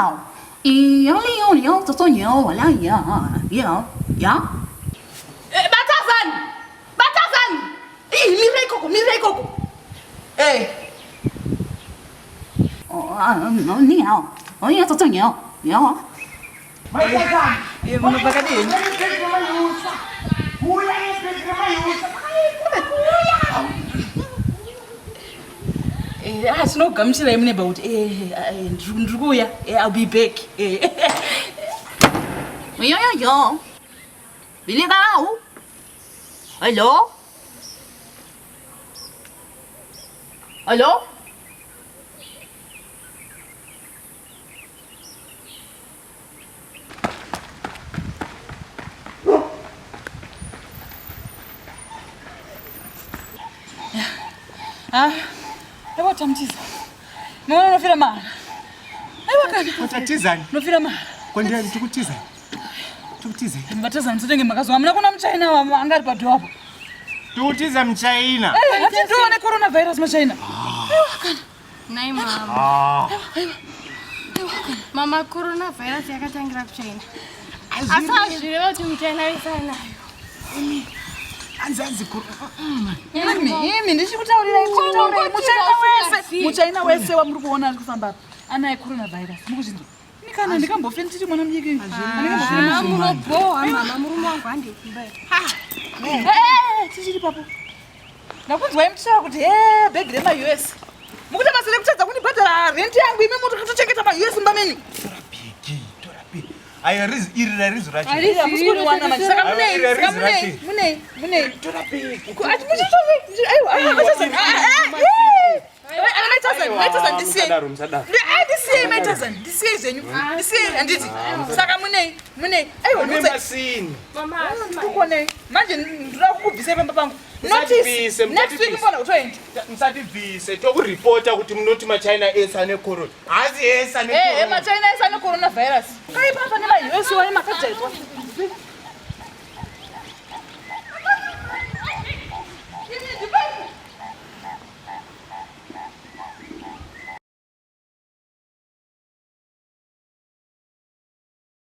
好，有理有理有，这种有我俩有。Batasan，米瑞哥，哎，你好，我要这种有。Sinogamuchira mune about ndikuya I'll be back. Yo. Billy Gao. Hello? Ewa tamtiza. Mwana nofira mara. Ewa kana. Utatizani? Nofira mara. Kwa ndio tukutiza. Tukutize. Mbataza msitenge makazi wamna kuna mchaina wa angari pato hapo. Tukutiza mchaina. Hatituone coronavirus mchaina. Ewa kana. Nai mama. Mama coronavirus yakatangira kuchaina. Asa zviro kuti mchaina isana. Anzazi Imi ndichikutaurira muchaina wese wamuri kuona ari kufamba anaye coronavirus mukuzvinzwa nikana ndikambofe nditi mwana mudiki munoboha mama murume wangu handikumba tichiri papo ndakunzwai muchitaura kuti bhegi rema-US mukuti basa rekutadza kunibhadhara renti yangu imi muri kutochengeta ma-US mbameni aya iri rarizo racho amusikuwana manje saka munei ndisiye zvenyu ndisiye handiti saka munei aiwakukonei manje ndinoda kukubvisai pamba pangu next week mbona utoenda musatibvise tokuripota kuti munoti machina esa necorona hasi esa machina esa necoronavirus kaipapa nema-US wai makadzaitwa